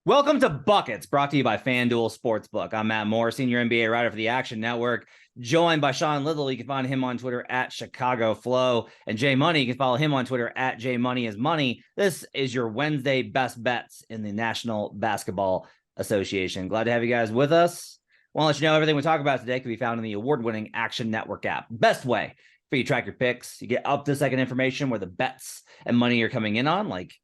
Welcome to Buckets, brought to you by FanDuel Sportsbook. I'm Matt Moore, senior NBA writer for the Action Network, joined by Sean Little. You can find him on Twitter at Chicago Flow, and Jay Money. You can follow him on Twitter at JMoneyIsMoney. This is your Wednesday best bets in the National Basketball Association. Glad to have you guys with us. Want to let you know everything we talk about today can be found in the award-winning Action Network app. Best way for you to track your picks. You get up-to-second information where the bets and money are coming in on, like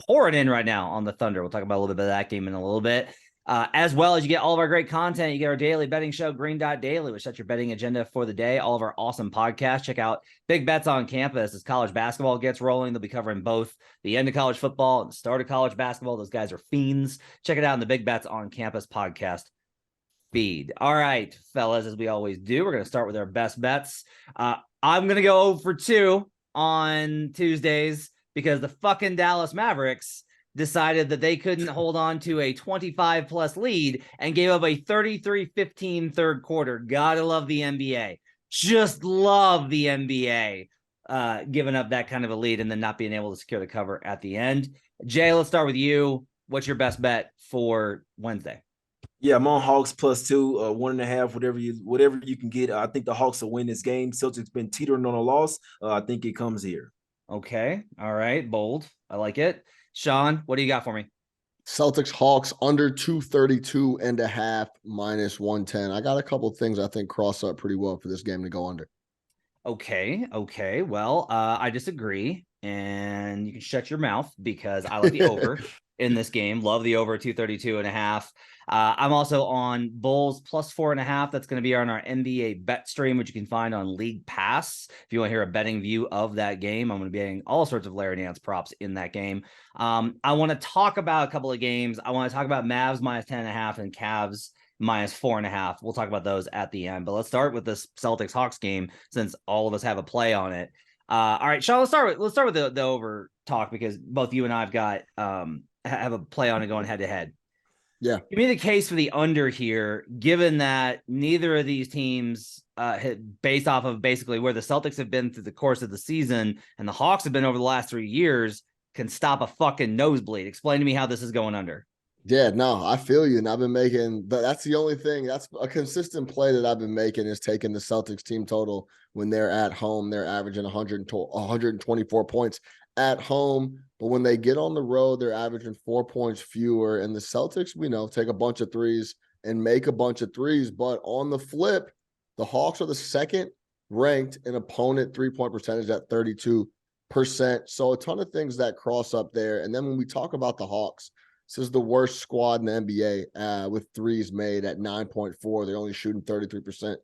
pour it in right now on the Thunder. We'll talk about a little bit of that game in a little bit. As well as you get all of our great content. You get our daily betting show, Green Dot Daily, which sets your betting agenda for the day. All of our awesome podcasts. Check out Big Bets on Campus as college basketball gets rolling. They'll be covering both the end of college football and the start of college basketball. Those guys are fiends. Check it out in the Big Bets on Campus podcast feed. All right, fellas, as we always do, we're going to start with our best bets. I'm going to go 0 for 2 on Tuesdays, because the fucking Dallas Mavericks decided that they couldn't hold on to a 25-plus lead and gave up a 33-15 third quarter. Gotta love the NBA. Just love the NBA giving up that kind of a lead and then not being able to secure the cover at the end. Jay, let's start with you. What's your best bet for Wednesday? Yeah, I'm on Hawks +2, 1.5, whatever you can get. I think the Hawks will win this game. Celtics been teetering on a loss. I think it comes here. Okay. All right. Bold. I like it. Sean, what do you got for me? Celtics Hawks under 232.5 -110. I got a couple of things I think cross up pretty well for this game to go under. Okay. Well, I disagree, and you can shut your mouth because I like the over in this game. Love the over 232.5. I'm also on Bulls +4.5. That's going to be on our NBA bet stream, which you can find on League Pass. If you want to hear a betting view of that game, I'm going to be getting all sorts of Larry Nance props in that game. I want to talk about a couple of games. I want to talk about Mavs -10.5 and Cavs -4.5. We'll talk about those at the end, but let's start with this Celtics Hawks game since all of us have a play on it. All right, Sean, let's start with the over talk, because both you and I've got have a play on it going head to head. Yeah. Give me the case for the under here, given that neither of these teams based off of basically where the Celtics have been through the course of the season and the Hawks have been over the last 3 years, can stop a fucking nosebleed. Explain to me how this is going under. Yeah, no, I feel you. And I've been making, that's the only thing. That's a consistent play that I've been making, is taking the Celtics team total when they're at home. They're averaging 124 points at home. But when they get on the road, they're averaging 4 points fewer. And the Celtics, we know, take a bunch of threes and make a bunch of threes. But on the flip, the Hawks are the second ranked in opponent three-point percentage at 32%. So a ton of things that cross up there. And then when we talk about the Hawks, this is the worst squad in the NBA with threes made at 9.4. They're only shooting 33%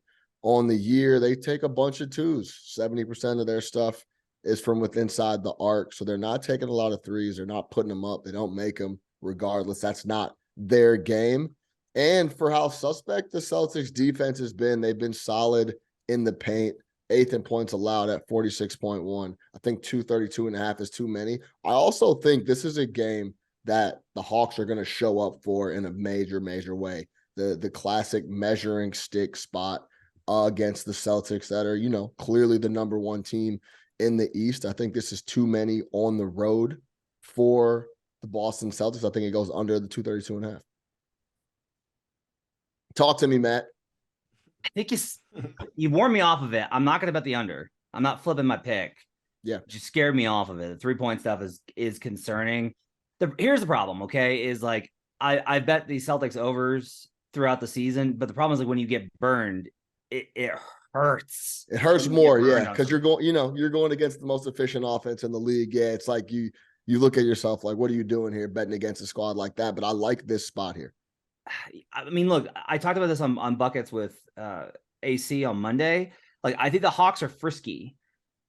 on the year. They take a bunch of twos. 70% of their stuff is from within inside the arc. So they're not taking a lot of threes. They're not putting them up. They don't make them regardless. That's not their game. And for how suspect the Celtics defense has been, they've been solid in the paint. 8th in points allowed at 46.1. I think 232.5 is too many. I also think this is a game that the Hawks are going to show up for in a major way. The classic measuring stick spot against the Celtics that are, clearly the number one team in the East. I think this is too many on the road for the Boston Celtics. I think it goes under the 232.5. Talk to me, Matt. I think you warned me off of it. I'm not going to bet the under. I'm not flipping my pick. Yeah. Just scared me off of it. The 3-point stuff is concerning. Here's the problem, okay, is like I bet the Celtics overs throughout the season, but the problem is like when you get burned, it hurts. It hurts more, yeah, because you're going against the most efficient offense in the league. Yeah, it's like you look at yourself like, what are you doing here betting against a squad like that? But I like this spot here. I mean, look, I talked about this on Buckets with AC on Monday. Like, I think the Hawks are frisky.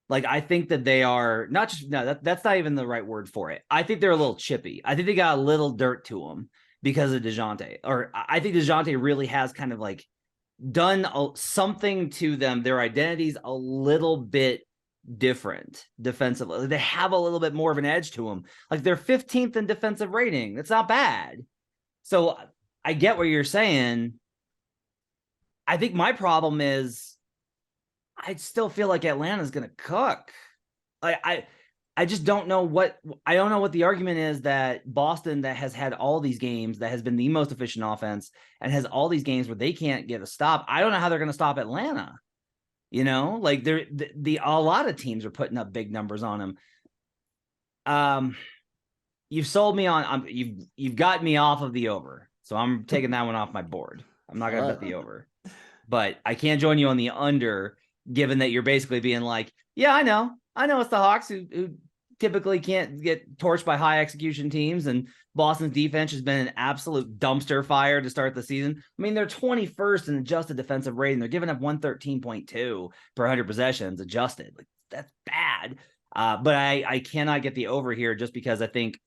Like, I think that they are not just, no, that's not even the right word for it. I think they're a little chippy. I think they got a little dirt to them because of DeJounte. Or I think DeJounte really has kind of like done something to them. Their identity's a little bit different defensively. They have a little bit more of an edge to them. Like, they're 15th in defensive rating. That's not bad. So I get what you're saying. I think my problem is I still feel like Atlanta's going to cook. I just don't know what the argument is that Boston, that has had all these games, that has been the most efficient offense and has all these games where they can't get a stop. I don't know how they're going to stop Atlanta. Like a lot of teams are putting up big numbers on them. You've sold me on, you've got me off of the over. So I'm taking that one off my board. I'm not going to bet the over, but I can't join you on the under, given that you're basically being like, yeah, I know it's the Hawks who typically can't get torched by high execution teams. And Boston's defense has been an absolute dumpster fire to start the season. I mean, they're 21st in adjusted defensive rating. They're giving up 113.2 per 100 possessions adjusted. Like, that's bad. But I cannot get the over here, just because I think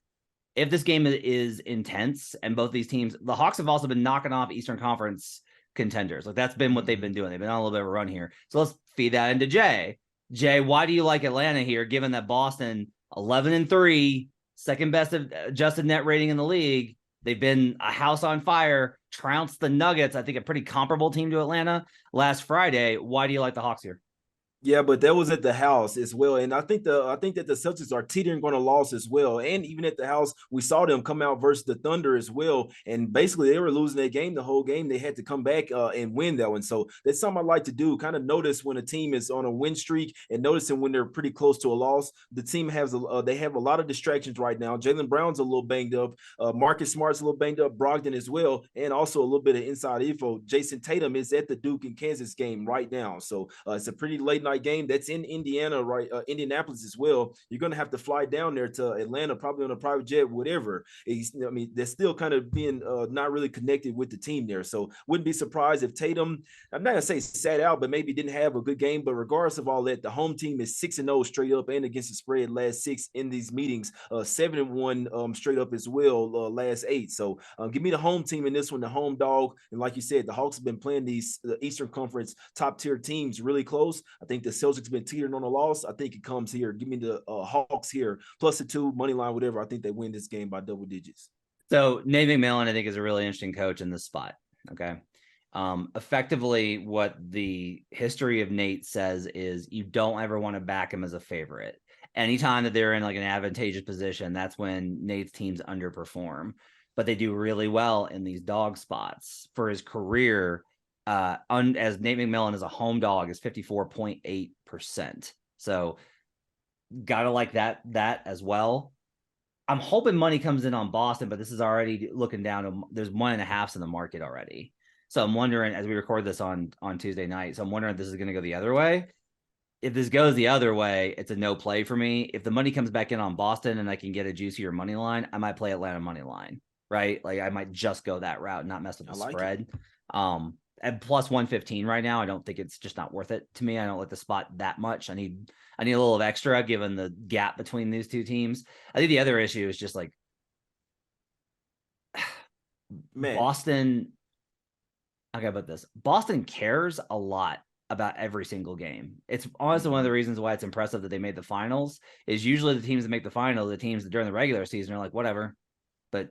if this game is intense and both these teams, the Hawks have also been knocking off Eastern Conference contenders. Like, that's been what they've been doing. They've been on a little bit of a run here. So let's feed that into Jay. Jay, why do you like Atlanta here, given that Boston 11-3, second best adjusted net rating in the league? They've been a house on fire, trounced the Nuggets, I think a pretty comparable team to Atlanta last Friday. Why do you like the Hawks here? Yeah, but that was at the house as well. And I think that the Celtics are teetering on a loss as well. And even at the house, we saw them come out versus the Thunder as well. And basically they were losing that game the whole game. They had to come back and win that one. So that's something I like to do. Kind of notice when a team is on a win streak and noticing when they're pretty close to a loss. The team has they have a lot of distractions right now. Jaylen Brown's a little banged up. Marcus Smart's a little banged up. Brogdon as well. And also a little bit of inside info. Jason Tatum is at the Duke and Kansas game right now. So it's a pretty late night game that's in Indiana, right? Indianapolis as well. You're going to have to fly down there to Atlanta, probably on a private jet, whatever. They're still kind of being not really connected with the team there. So wouldn't be surprised if Tatum, I'm not going to say sat out, but maybe didn't have a good game. But regardless of all that, the home team is 6-0 straight up and against the spread last 6 in these meetings, 7-1 straight up as well last 8. So give me the home team in this one, the home dog. And like you said, the Hawks have been playing these Eastern Conference top tier teams really close. I think the Celtics been teetering on a loss. I think it comes here. Give me the Hawks here, plus the 2 money line, whatever. I think they win this game by double digits. So Nate McMillan, I think, is a really interesting coach in this spot. Okay. Effectively, what the history of Nate says is you don't ever want to back him as a favorite. Anytime that they're in like an advantageous position, that's when Nate's teams underperform. But they do really well in these dog spots. For his career, as Nate McMillan is a home dog, is 54.8%. So gotta like that as well. I'm hoping money comes in on Boston, but this is already looking down to, there's 1.5s in the market already. So I'm wondering, as we record this on Tuesday night, so I'm wondering if this is going to go the other way. If this goes the other way, it's a no play for me. If the money comes back in on Boston and I can get a juicier money line, I might play Atlanta money line, right? Like I might just go that route, not mess with the spread. At plus 115 right now, I don't think it's just not worth it to me. I don't like the spot that much. I need a little of extra given the gap between these two teams. I think the other issue is just like Boston. Okay, about this. Boston cares a lot about every single game. It's honestly one of the reasons why it's impressive that they made the finals. Is usually the teams that make the final, the teams that during the regular season are like, whatever. But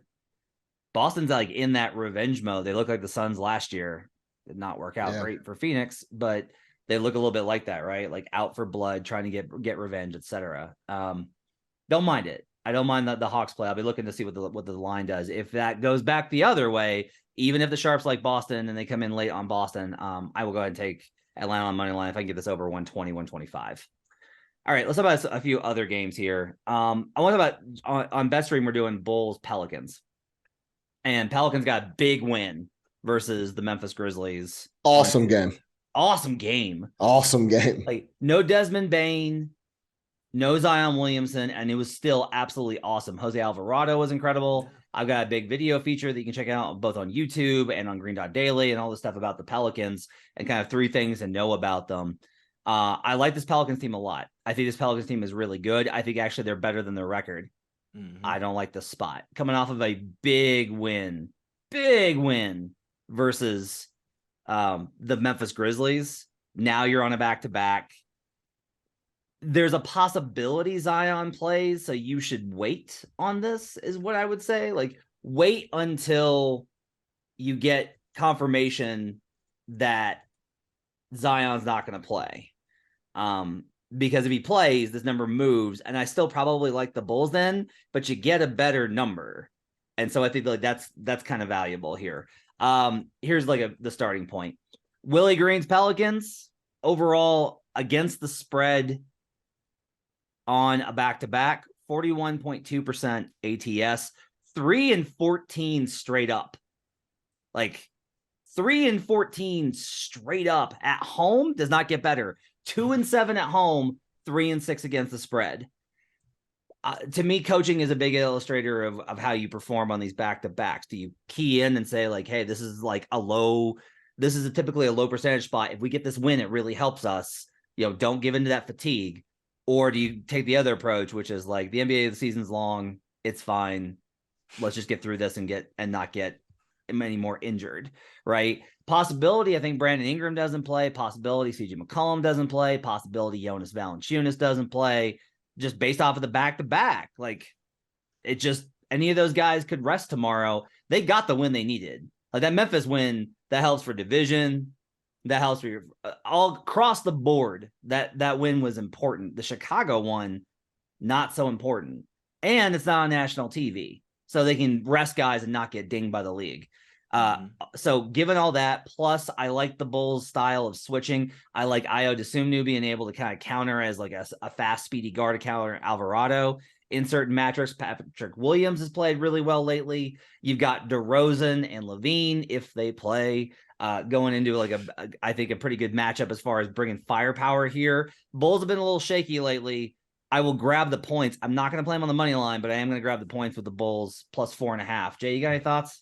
Boston's like in that revenge mode. They look like the Suns last year. Did not work out great for Phoenix, but they look a little bit like that, right? Like out for blood, trying to get revenge, etc. Don't mind it. I don't mind the Hawks play. I'll be looking to see what the line does. If that goes back the other way, even if the Sharps like Boston and they come in late on Boston, I will go ahead and take Atlanta on money line if I can get this over 120, 125. All right, let's talk about a few other games here. I want to talk about on BetStream, we're doing Bulls Pelicans, and Pelicans got a big win versus the Memphis Grizzlies. Awesome game. Like no Desmond Bane, no Zion Williamson, and it was still absolutely awesome. Jose Alvarado was incredible. I've got a big video feature that you can check out both on YouTube and on Green Dot Daily and all the stuff about the Pelicans and kind of 3 things to know about them. I like this Pelicans team a lot. I think this Pelicans team is really good. I think actually they're better than their record. Mm-hmm. I don't like the spot. Coming off of a big win versus the Memphis Grizzlies. Now you're on a back-to-back. There's a possibility Zion plays, so you should wait on this, is what I would say. Like, wait until you get confirmation that Zion's not going to play. because if he plays, this number moves, and I still probably like the Bulls then, but you get a better number. And so I think like that's kind of valuable here. Here's like the starting point. Willie Green's Pelicans overall against the spread on a back-to-back, 41.2% ATS, 3-14 straight up. Like 3-14 straight up at home does not get better. 2-7 at home, 3-6 against the spread. To me, coaching is a big illustrator of how you perform on these back-to-backs. Do you key in and say like, hey, this is typically a low percentage spot. If we get this win, it really helps us. Don't give into that fatigue. Or do you take the other approach, which is like the NBA, the season's long, it's fine. Let's just get through this and not get many more injured, right? Possibility, I think Brandon Ingram doesn't play. Possibility, CJ McCollum doesn't play. Possibility, Jonas Valanciunas doesn't play. Just based off of the back-to-back, like it just any of those guys could rest tomorrow. They got the win they needed. Like that Memphis win, that helps for division. That helps for your all across the board. That win was important. The Chicago one, not so important. And it's not on national TV. So they can rest guys and not get dinged by the league. So given all that, plus I like the Bulls' style of switching. I like Ayo Dosunmu being able to kind of counter as like a fast, speedy guard to counter Alvarado in certain matchups. Patrick Williams has played really well lately. You've got DeRozan and Levine if they play. Going into like I think a pretty good matchup as far as bringing firepower here. Bulls have been a little shaky lately. I will grab the points. I'm not going to play them on the money line, but I am going to grab the points with the Bulls plus 4.5. Jay, you got any thoughts?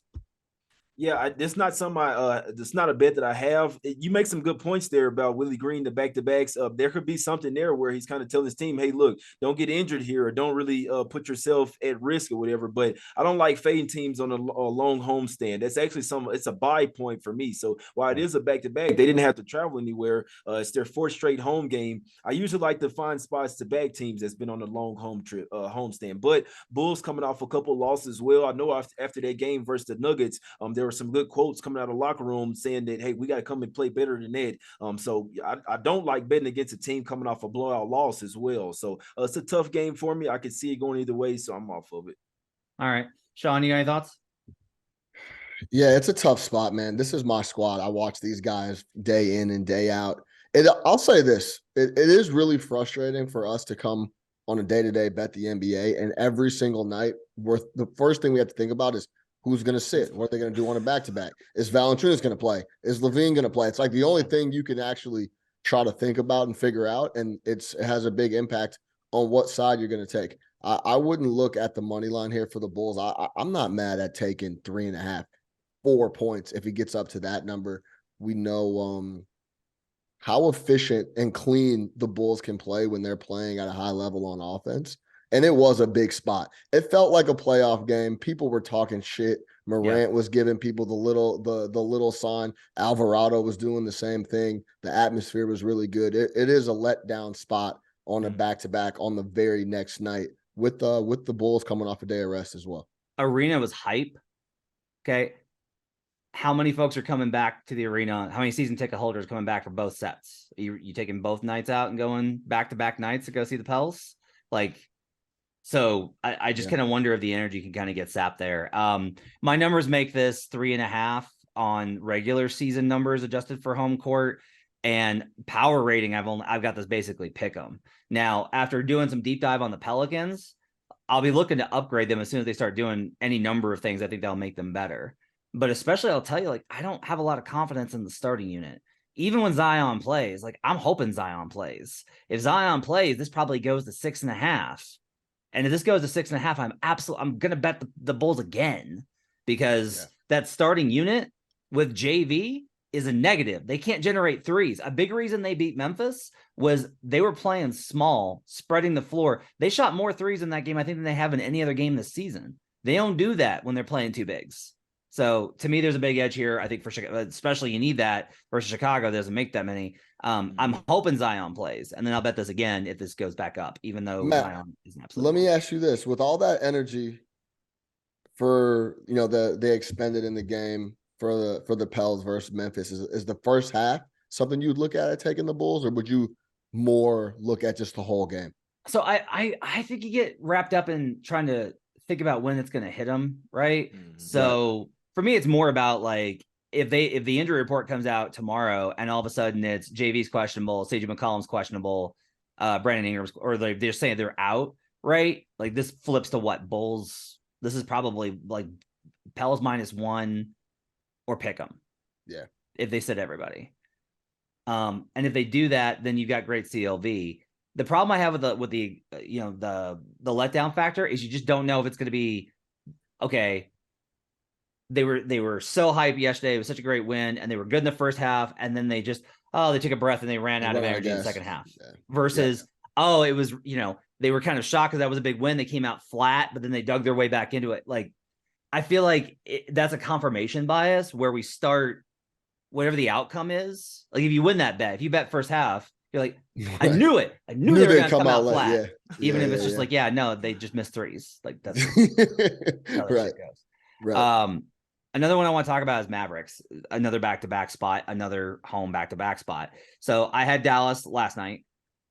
Yeah, it's not it's not a bet that I have. You make some good points there about Willie Green, the back-to-backs. There could be something there where he's kind of telling his team, hey, look, don't get injured here or don't really put yourself at risk or whatever. But I don't like fading teams on a long homestand. That's actually it's a buy point for me. So while it is a back-to-back, they didn't have to travel anywhere. It's their fourth straight home game. I usually like to find spots to back teams that's been on a long homestand. But Bulls coming off a couple losses as well. I know after that game versus the Nuggets, there were some good quotes coming out of the locker room saying that, hey, we got to come and play better than that. So I don't like betting against a team coming off a blowout loss as well. So it's a tough game for me. I can see it going either way, so I'm off of it. All right. Sean, you got any thoughts? Yeah, it's a tough spot, man. This is my squad. I watch these guys day in and day out. I'll say this. It is really frustrating for us to come on a day-to-day bet the NBA, and every single night, the first thing we have to think about is who's going to sit? What are they going to do on a back-to-back? Is Valanciunas going to play? Is Levine going to play? It's like the only thing you can actually try to think about and figure out, and it has a big impact on what side you're going to take. I wouldn't look at the money line here for the Bulls. I'm not mad at taking 3.5, 4 points if he gets up to that number. We know how efficient and clean the Bulls can play when they're playing at a high level on offense. And it was a big spot. It felt like a playoff game. People were talking shit. Morant was giving people the little sign. Alvarado was doing the same thing. The atmosphere was really good. It is a letdown spot on a back-to-back on the very next night with the Bulls coming off a day of rest as well. Arena was hype. Okay. How many folks are coming back to the arena? How many season ticket holders coming back for both sets? You taking both nights out and going back-to-back nights to go see the Pels? So I just kind of wonder if the energy can kind of get sapped there. My numbers make this 3.5 on regular season numbers adjusted for home court, and power rating. I've got this basically pick 'em. Now, after doing some deep dive on the Pelicans, I'll be looking to upgrade them as soon as they start doing any number of things. I think that'll make them better. But especially, I'll tell you, I don't have a lot of confidence in the starting unit. Even when Zion plays, I'm hoping Zion plays. If Zion plays, this probably goes to 6.5. And if this goes to 6.5, I'm going to bet the Bulls again, because that starting unit with JV is a negative. They can't generate threes. A big reason they beat Memphis was they were playing small, spreading the floor. They shot more threes in that game, I think, than they have in any other game this season. They don't do that when they're playing two bigs. So to me, there's a big edge here. I think for Chicago, especially you need that versus Chicago. Doesn't make that many. I'm hoping Zion plays, and then I'll bet this again if this goes back up, even though Zion isn't absolutely. Let me ask you this: with all that energy for they expended in the game for the Pels versus Memphis, is the first half something you'd look at taking the Bulls, or would you more look at just the whole game. So I think you get wrapped up in trying to think about when it's going to hit them, right? So for me, it's more about like if the injury report comes out tomorrow and all of a sudden it's JV's questionable, CJ McCollum's questionable, Brandon Ingram's, or they're saying they're out, right? Like this flips to what Bulls. This is probably like Pels -1 or pick them. Yeah, if they sit everybody. And if they do that, then you've got great CLV. The problem I have with the letdown factor is you just don't know if it's going to be okay. They were so hyped yesterday. It was such a great win, and they were good in the first half, and then they just they took a breath and they ran out of energy in the second half. Yeah. Versus it was they were kind of shocked because that was a big win. They came out flat, but then they dug their way back into it. Like I feel like that's a confirmation bias where we start whatever the outcome is. Like if you win that bet, if you bet first half, you're like, I knew it. I knew they were going to come out flat. Yeah. Even if it's just like, no, they just missed threes. Like that's how that shit goes. Right. Another one I want to talk about is Mavericks. Another back-to-back spot, another home back-to-back spot. So I had Dallas last night,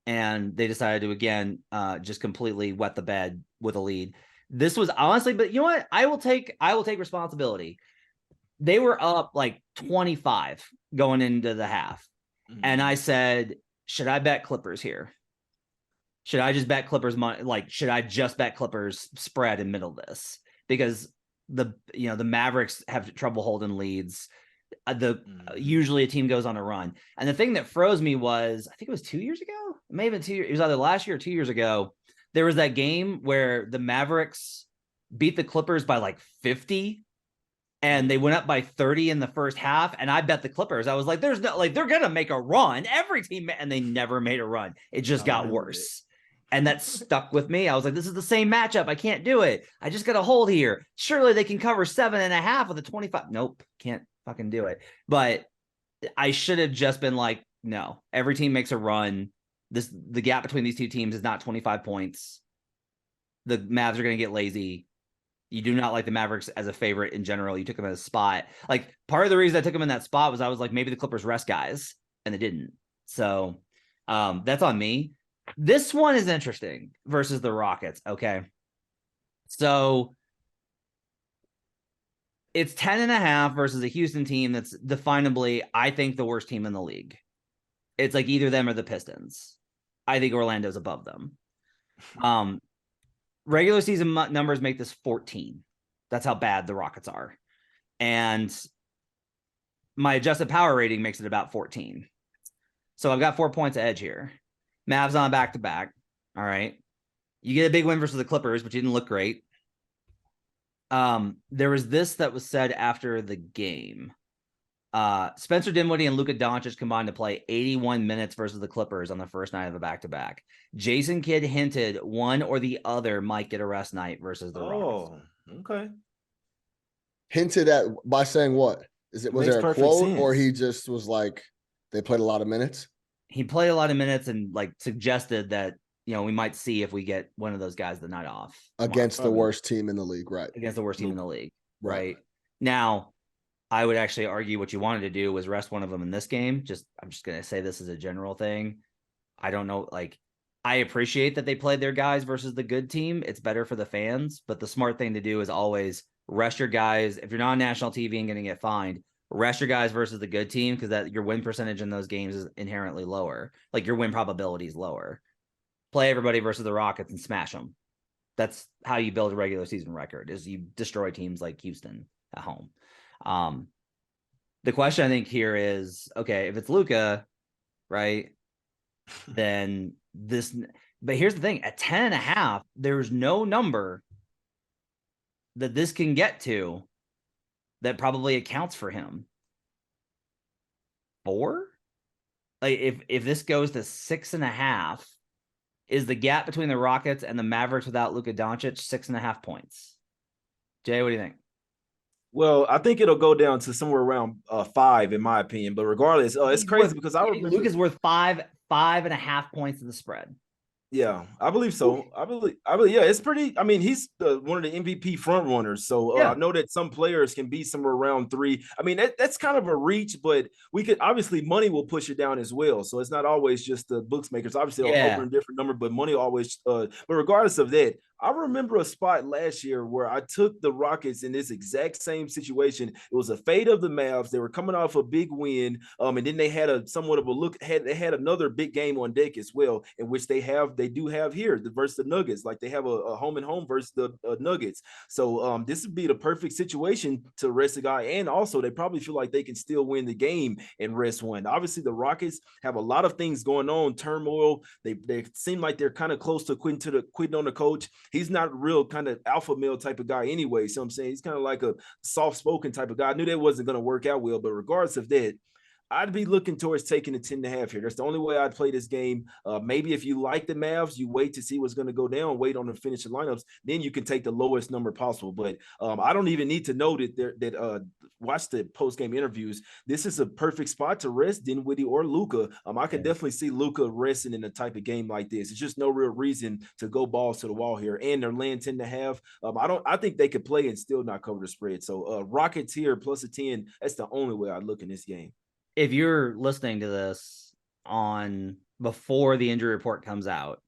and they decided to again just completely wet the bed with a lead. This was honestly, but you know what? I will take responsibility. They were up like 25 going into the half. And I said, should I bet Clippers here? Should I just bet Clippers money? Like, should I just bet Clippers spread in middle of this? Because the Mavericks have trouble holding leads. Usually a team goes on a run. And the thing that froze me was, I think it was 2 years ago. It may have been 2 years. It was either last year or 2 years ago. There was that game where the Mavericks beat the Clippers by like 50. And they went up by 30 in the first half, and I bet the Clippers. I was like, "There's no like they're gonna make a run every team," and they never made a run. It just got worse, and that stuck with me. I was like, "This is the same matchup. I can't do it. I just got to hold here. Surely they can cover 7.5 with a 25. Nope, can't fucking do it." But I should have just been like, "No, every team makes a run. The gap between these two teams is not 25 points. The Mavs are gonna get lazy." You do not like the Mavericks as a favorite in general. You took them as a spot. Like part of the reason I took them in that spot was I was like, maybe the Clippers rest guys, and they didn't. So that's on me. This one is interesting versus the Rockets. Okay. So it's 10.5 versus a Houston team that's definably, I think, the worst team in the league. It's like either them or the Pistons. I think Orlando's above them. Regular season numbers make this 14. That's how bad the Rockets are. And my adjusted power rating makes it about 14. So I've got 4 points of edge here. Mavs on back-to-back. All right. You get a big win versus the Clippers, but you didn't look great. There was this that was said after the game. Spencer Dinwiddie and Luka Doncic combined to play 81 minutes versus the Clippers on the first night of a back-to-back. Jason Kidd hinted one or the other might get a rest night versus the Rockets. Okay. Hinted at by saying what? Was there a quote sense. Or he just was like, they played a lot of minutes? He played a lot of minutes and like suggested that, we might see if we get one of those guys the night off. Against the worst team in the league, right? Against the worst team in the league, right? Now, I would actually argue what you wanted to do was rest one of them in this game. I'm just going to say this is a general thing. I don't know. Like, I appreciate that they played their guys versus the good team. It's better for the fans, but the smart thing to do is always rest your guys. If you're not on national TV and going to get fined, rest your guys versus the good team, because that your win percentage in those games is inherently lower. Like your win probability is lower. Play everybody versus the Rockets and smash them. That's how you build a regular season record, is you destroy teams like Houston at home. The question I think here is, okay, if it's Luka, right, then this, but here's the thing, at 10.5, there's no number that this can get to that probably accounts for him. 4? Like if this goes to 6.5, is the gap between the Rockets and the Mavericks without Luka Doncic 6.5 points? Jay, what do you think? Well, I think it'll go down to somewhere around 5, in my opinion. But regardless, it's crazy because I remember Luka's worth 5.5 points of the spread. Yeah, I believe so. I believe. Yeah, it's pretty. I mean, he's one of the MVP front runners. So I Yeah. know that some players can be somewhere around 3. I mean, that's kind of a reach, but we could obviously money will push it down as well. So it's not always just the bookmakers. Obviously, they'll open Yeah. a different number, but money always. But regardless of that, I remember a spot last year where I took the Rockets in this exact same situation. It was a fade of the Mavs. They were coming off a big win, and then they had a somewhat of a look. They had another big game on deck as well, in which they do have here the versus the Nuggets. Like they have a home and home versus the Nuggets. So this would be the perfect situation to rest a guy, and also they probably feel like they can still win the game and rest one. Obviously, the Rockets have a lot of things going on, turmoil. They seem like they're kind of close to quitting on the coach. He's not a real kind of alpha male type of guy anyway. So I'm saying he's kind of like a soft-spoken type of guy. I knew that wasn't going to work out well, but regardless of that, I'd be looking towards taking the 10.5 here. That's the only way I'd play this game. Maybe if you like the Mavs, you wait to see what's going to go down, wait on the finishing lineups, then you can take the lowest number possible. But I don't even need to know that watch the post-game interviews. This is a perfect spot to rest Dinwiddie or Luka. I could definitely see Luka resting in a type of game like this. It's just no real reason to go balls to the wall here. And they're laying 10.5. I think they could play and still not cover the spread. So Rockets here plus a 10. That's the only way I'd look in this game. If you're listening to this on before the injury report comes out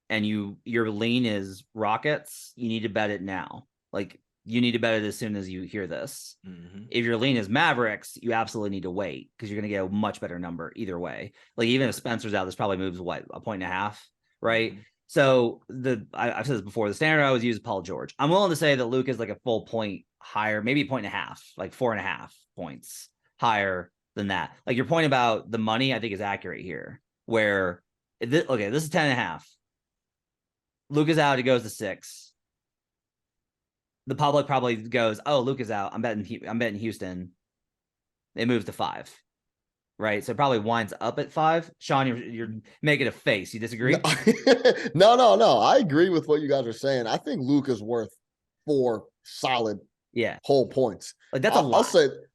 and your lean is Rockets, you need to bet it now. Like you need to bet it as soon as you hear this. Mm-hmm. If your lean is Mavericks, you absolutely need to wait because you're going to get a much better number either way. Like even if Spencer's out, this probably moves what, 1.5, right? Mm-hmm. So I've said this before, the standard I always use is Paul George. I'm willing to say that Luke is like a full point higher, maybe 1.5, like 4.5 points higher than that. Like your point about the money, I think is accurate here. Where this is 10.5. Luke is out, he goes to 6. The public probably goes, "Oh, Luke is out. I'm betting Houston." It moves to 5, right? So it probably winds up at 5. Sean, you're making a face. You disagree? No. I agree with what you guys are saying. I think Luke is worth 4 solid, whole points. Like that's a lot.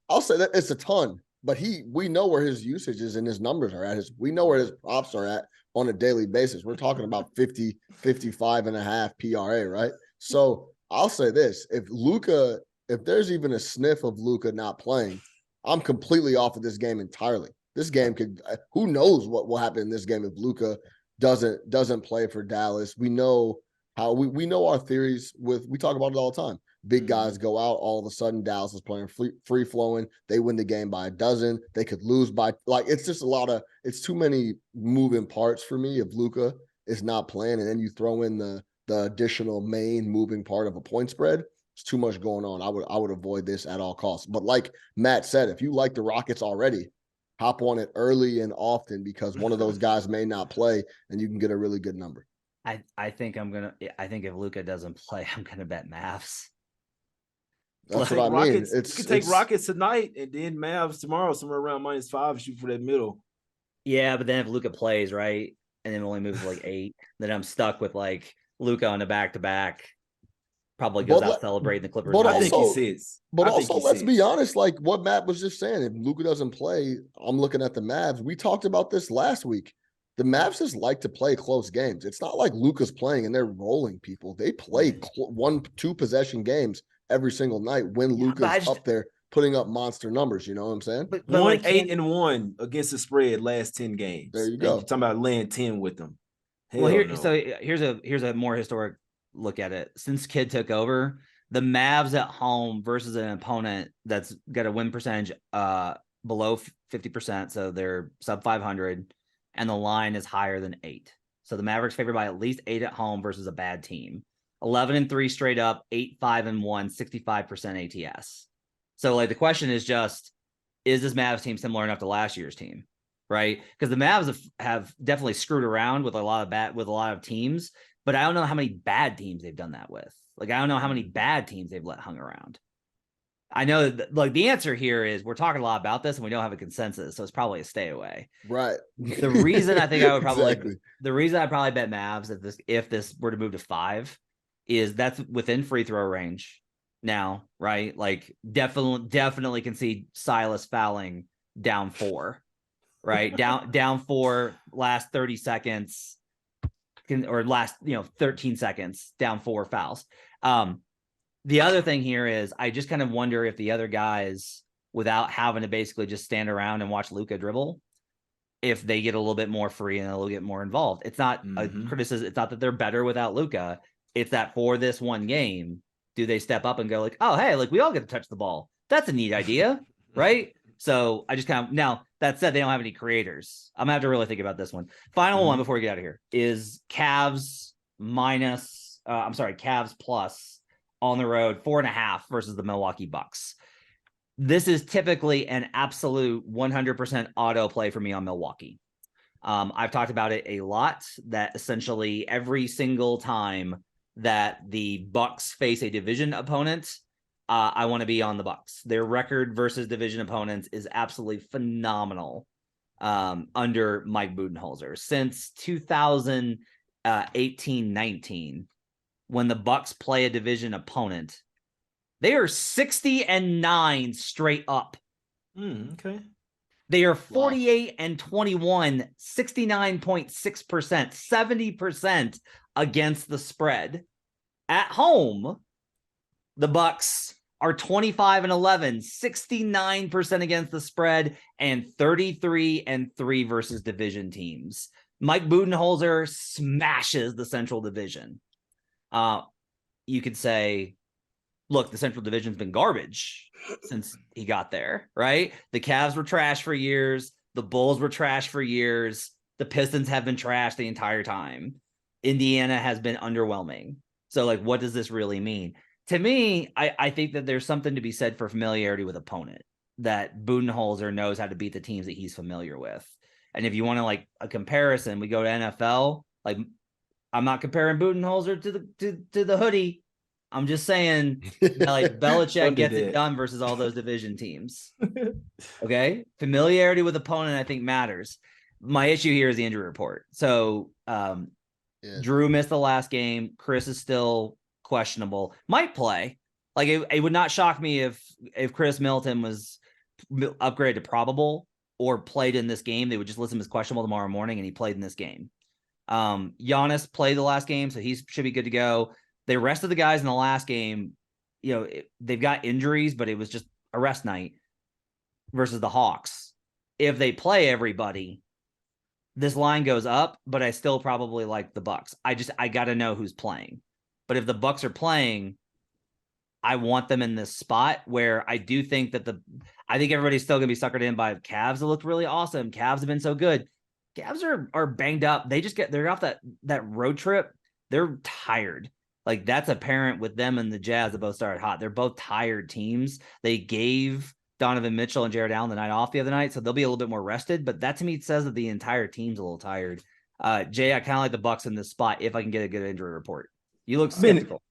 I'll say that it's a ton. But we know where his usage is and his numbers are at. We know where his props are at on a daily basis. We're talking about 50, 55.5 PRA, right? So I'll say this. If there's even a sniff of Luka not playing, I'm completely off of this game entirely. This game who knows what will happen in this game if Luka doesn't play for Dallas. We know how we know our theories we talk about it all the time. Big guys go out, all of a sudden Dallas is playing free flowing. They win the game by a dozen. They could lose by it's just it's too many moving parts for me if Luka is not playing, and then you throw in the additional main moving part of a point spread. It's too much going on. I would avoid this at all costs. But like Matt said, if you like the Rockets already, hop on it early and often because one of those guys may not play and you can get a really good number. I think if Luka doesn't play, I'm gonna bet Mavs. That's what I mean. Rockets, you could take Rockets tonight and then Mavs tomorrow, somewhere around -5, shoot for that middle. Yeah, but then if Luka plays, right, and then only moves like 8, then I'm stuck with like Luka on a back-to-back. Probably goes out celebrating the Clippers. But I think he sits. But also, let's be honest, like what Matt was just saying, if Luka doesn't play, I'm looking at the Mavs. We talked about this last week. The Mavs just like to play close games. It's not like Luka's playing and they're rolling people. They play 1-2 possession games every single night when Luka's up there putting up monster numbers. You know what I'm saying? But 1-8-1 against the spread last 10 games. There you go. You're talking about laying 10 with them. So here's a more historic look at it. Since Kidd took over, the Mavs at home versus an opponent that's got a win percentage below 50%, so they're sub 500, and the line is higher than 8. So the Mavericks favored by at least 8 at home versus a bad team. 11-3 straight up, 8-5-1, 65% ATS. So like the question is just, is this Mavs team similar enough to last year's team? Right? Because the Mavs have definitely screwed around with a lot of teams, but I don't know how many bad teams they've done that with. Like I don't know how many bad teams they've let hung around. I know that, like the answer here is we're talking a lot about this and we don't have a consensus, so it's probably a stay away. Right. The reason I think I would probably the reason I probably bet Mavs if this were to move to 5 is that's within free throw range now, right? Like definitely can see Silas fouling down 4, right? down 4 last 30 seconds. or last 13 seconds down 4 fouls. The other thing here is I just kind of wonder if the other guys, without having to basically just stand around and watch Luka dribble, if they get a little bit more free and a little bit more involved. It's not a criticism. It's not that they're better without Luka. It's that for this one game, do they step up and go like, oh, hey, like we all get to touch the ball. That's a neat idea, right? So I just kind of, now that said, they don't have any creators. I'm gonna have to really think about this one. Final one before we get out of here is Cavs plus on the road 4.5 versus the Milwaukee Bucks. This is typically an absolute 100% auto play for me on Milwaukee. I've talked about it a lot, that essentially every single time that the Bucks face a division opponent, I want to be on the Bucks. Their record versus division opponents is absolutely phenomenal under Mike Budenholzer. Since 2018-19, when the Bucks play a division opponent, they are 60-9 straight up. Okay. They are 48-21, 69.6%, 70% against the spread. At home, the Bucks are 25-11, 69% against the spread, and 33-3 versus division teams. Mike Budenholzer smashes the Central Division. You could say, look, the Central Division's been garbage since he got there, right? The Cavs were trash for years. The Bulls were trash for years. The Pistons have been trash the entire time. Indiana has been underwhelming. So, like, what does this really mean? To me, I think that there's something to be said for familiarity with opponent, that Budenholzer knows how to beat the teams that he's familiar with. And if you want to, like, a comparison, we go to NFL. Like, I'm not comparing Budenholzer to the hoodie. I'm just saying, like, Belichick gets it done versus all those division teams. Okay? Familiarity with opponent, I think, matters. My issue here is the injury report. So Drew missed the last game. Chris is still questionable. Might play. Like, it would not shock me if Chris Middleton was upgraded to probable or played in this game. They would just list him as questionable tomorrow morning, and he played in this game. Giannis played the last game, so he should be good to go. The rest of the guys in the last game, they've got injuries, but it was just a rest night versus the Hawks. If they play everybody, this line goes up, but I still probably like the Bucks. I got to know who's playing. But if the Bucks are playing, I want them in this spot where I do think that I think everybody's still going to be suckered in by Cavs that looked really awesome. Cavs have been so good. Cavs are banged up. They're off that road trip. They're tired. Like, that's apparent with them and the Jazz that both started hot. They're both tired teams. They gave Donovan Mitchell and Jared Allen the night off the other night, so they'll be a little bit more rested. But that to me says that the entire team's a little tired. Jay, I kind of like the Bucks in this spot if I can get a good injury report. You look skeptical.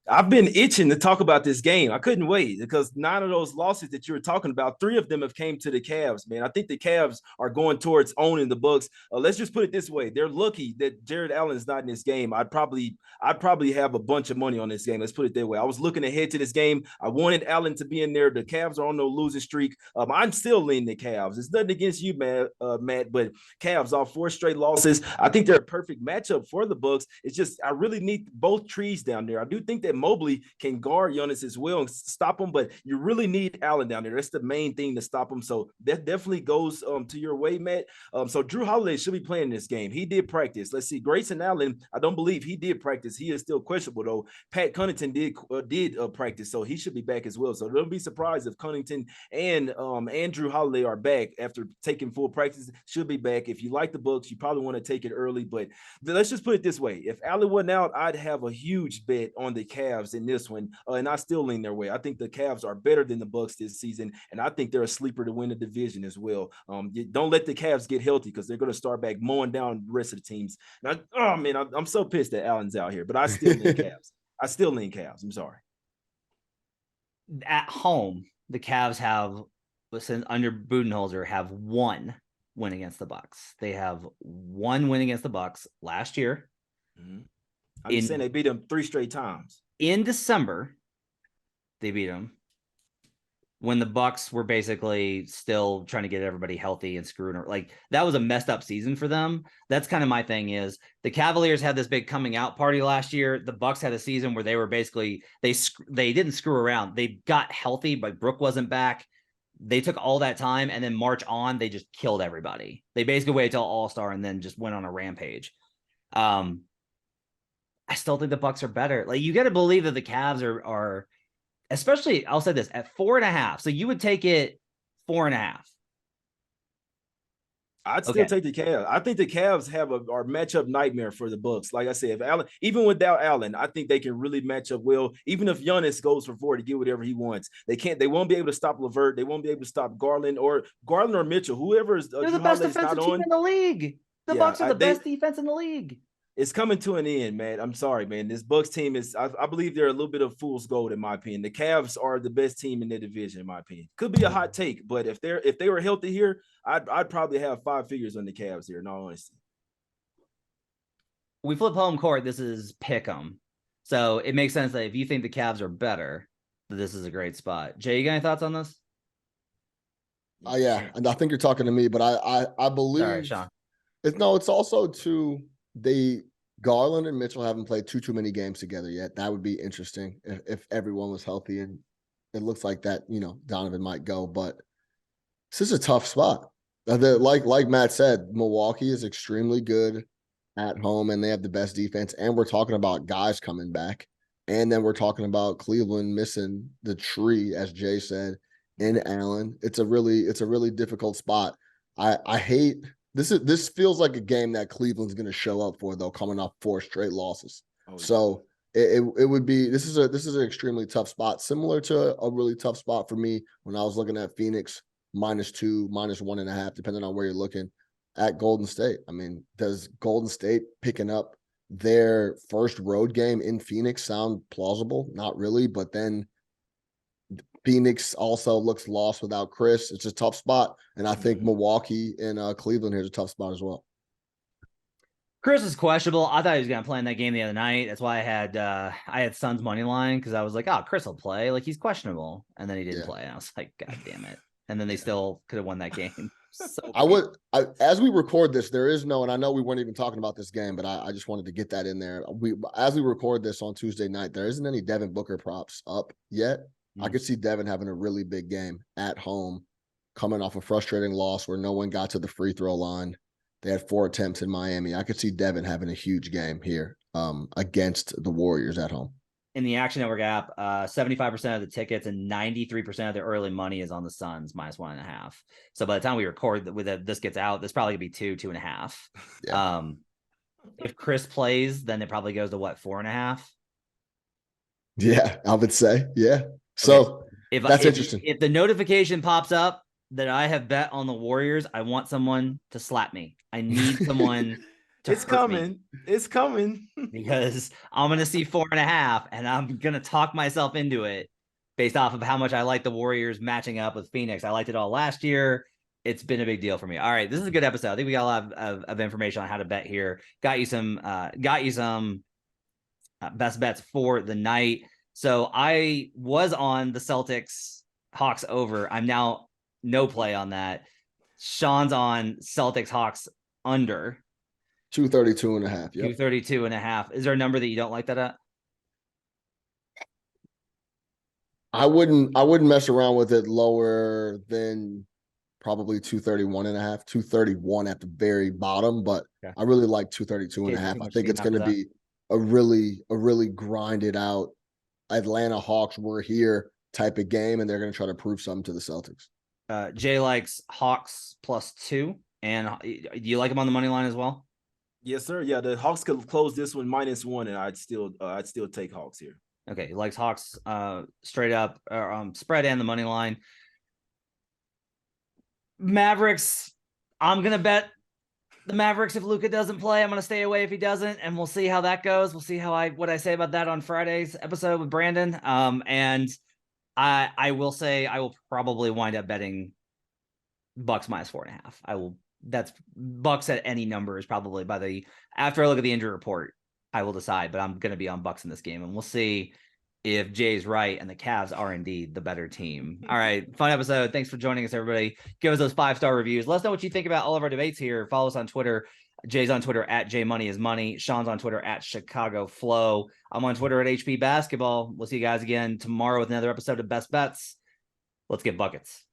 I've been itching to talk about this game. I couldn't wait because 9 of those losses that you were talking about, 3 of them have came to the Cavs, man. I think the Cavs are going towards owning the Bucks. Let's just put it this way. They're lucky that Jared Allen is not in this game. I'd probably have a bunch of money on this game. Let's put it that way. I was looking ahead to this game. I wanted Allen to be in there. The Cavs are on no losing streak. I'm still leaning the Cavs. It's nothing against you, Matt, but Cavs off 4 straight losses. I think they're a perfect matchup for the Bucks. It's just I really need both trees down there. I do think that Mobley can guard Giannis as well and stop him, but you really need Allen down there. That's the main thing to stop him. So that definitely goes to your way, Matt. So Drew Holiday should be playing this game. He did practice. Let's see. Grayson Allen, I don't believe he did practice. He is still questionable though. Pat Connaughton did practice, so he should be back as well. So don't be surprised if Connaughton and Drew Holiday are back after taking full practice. Should be back. If you like the Bucks, you probably want to take it early. But let's just put it this way: if Allen wasn't out, I'd have a huge bet on the Cavs in this one, and I still lean their way. I think the Cavs are better than the Bucks this season, and I think they're a sleeper to win the division as well. Don't let the Cavs get healthy because they're going to start back mowing down the rest of the teams. Now, oh man, I'm so pissed that Allen's out here, but I still lean Cavs. I still lean Cavs. I'm sorry. At home, the Cavs have, listen, under Budenholzer, have 1 win against the Bucks. They have 1 win against the Bucks last year. I'm just saying they beat them 3 straight times. In December, they beat them. when the Bucks were basically still trying to get everybody healthy and screwing her. Like that was a messed up season for them. That's kind of my thing is the Cavaliers had this big coming out party last year. The Bucks had a season where they were basically, they didn't screw around. They got healthy, but Brooke wasn't back. They took all that time and then March on, they just killed everybody. They basically waited till All-Star and then just went on a rampage. I still think the Bucks are better. Like you got to believe that the Cavs are especially, I'll say this at 4.5. So you would take it 4.5. I'd still take the Cavs. I think the Cavs are matchup nightmare for the Bucks. Like I said, if Allen, even without Allen, I think they can really match up well. Even if Giannis goes for 4 to get whatever he wants, they won't be able to stop LeVert. They won't be able to stop Garland or Mitchell. Whoever is They're the best defensive team in the league. The Bucks are the best defense in the league. It's coming to an end, man. I'm sorry, man. This Bucks team is, I believe they're a little bit of fool's gold, in my opinion. The Cavs are the best team in their division, in my opinion. Could be a hot take, but if they were healthy here, I'd probably have 5 figures on the Cavs here, in all honesty. We flip home court. This is pick 'em. So it makes sense that if you think the Cavs are better, that this is a great spot. Jay, you got any thoughts on this? Yeah, and I think you're talking to me, but I believe. Sorry, Sean. It's also too. Garland and Mitchell haven't played too many games together yet. That would be interesting if everyone was healthy, and it looks like that, Donovan might go, but this is a tough spot. Like Matt said, Milwaukee is extremely good at home and they have the best defense. And we're talking about guys coming back. And then we're talking about Cleveland missing the tree, as Jay said, in Allen. It's a really difficult spot. I hate this feels like a game that Cleveland's going to show up for, though, coming off 4 straight losses. Oh, yeah. So it would be this is an extremely tough spot, similar to a really tough spot for me when I was looking at Phoenix -2, -1.5, depending on where you're looking at Golden State. I mean, does Golden State picking up their first road game in Phoenix sound plausible? Not really, but then Phoenix also looks lost without Chris. It's a tough spot. And I think Milwaukee and Cleveland here is a tough spot as well. Chris is questionable. I thought he was going to play in that game the other night. That's why I had Suns money line, because I was like, oh, Chris will play. Like, he's questionable. And then he didn't play. And I was like, God damn it. And then they still could have won that game. So as we record this, there is no, and I know we weren't even talking about this game, but I just wanted to get that in there. As we record this on Tuesday night, there isn't any Devin Booker props up yet. I could see Devin having a really big game at home, coming off a frustrating loss where no one got to the free throw line. They had 4 attempts in Miami. I could see Devin having a huge game here against the Warriors at home. In the Action Network app, 75% of the tickets and 93% of the early money is on the Suns -1.5. So by the time we record this gets out, this probably could be 2.5. Yeah. If Chris plays, then it probably goes to what, 4.5? Yeah, I would say, yeah. So that's interesting. If the notification pops up that I have bet on the Warriors, I want someone to slap me. I need someone to It's coming. It's coming. Because I'm going to see 4.5 and I'm going to talk myself into it based off of how much I like the Warriors matching up with Phoenix. I liked it all last year. It's been a big deal for me. All right, this is a good episode. I think we got a lot of information on how to bet here. Got you some best bets for the night. So I was on the Celtics Hawks over. I'm now no play on that. Sean's on Celtics Hawks under 232.5. Yep. 232.5. Is there a number that you don't like that at? I wouldn't mess around with it lower than probably 231.5, 231 at the very bottom, but okay. I really like 232.5. I think it's going to be a really grinded out Atlanta Hawks were here type of game, and they're going to try to prove something to the Celtics. Jay likes Hawks +2, and do you like them on the money line as well? Yes, sir. Yeah, the Hawks could close this one -1, and I'd still take Hawks here. Okay, he likes Hawks straight up spread and the money line. Mavericks, I'm gonna bet the Mavericks if Luka doesn't play. I'm gonna stay away if he doesn't, and we'll see how that goes. We'll see what I say about that on Friday's episode with Brandon. And I will say I will probably wind up betting Bucks -4.5. I will. That's Bucks at any number is probably after I look at the injury report, I will decide. But I'm gonna be on Bucks in this game, and we'll see if Jay's right and the Cavs are indeed the better team. All right. Fun episode. Thanks for joining us, everybody. Give us those 5-star reviews. Let us know what you think about all of our debates here. Follow us on Twitter. Jay's on Twitter at JMoneyIsMoney. Sean's on Twitter at Chicago Flow. I'm on Twitter at HP Basketball. We'll see you guys again tomorrow with another episode of Best Bets. Let's get buckets.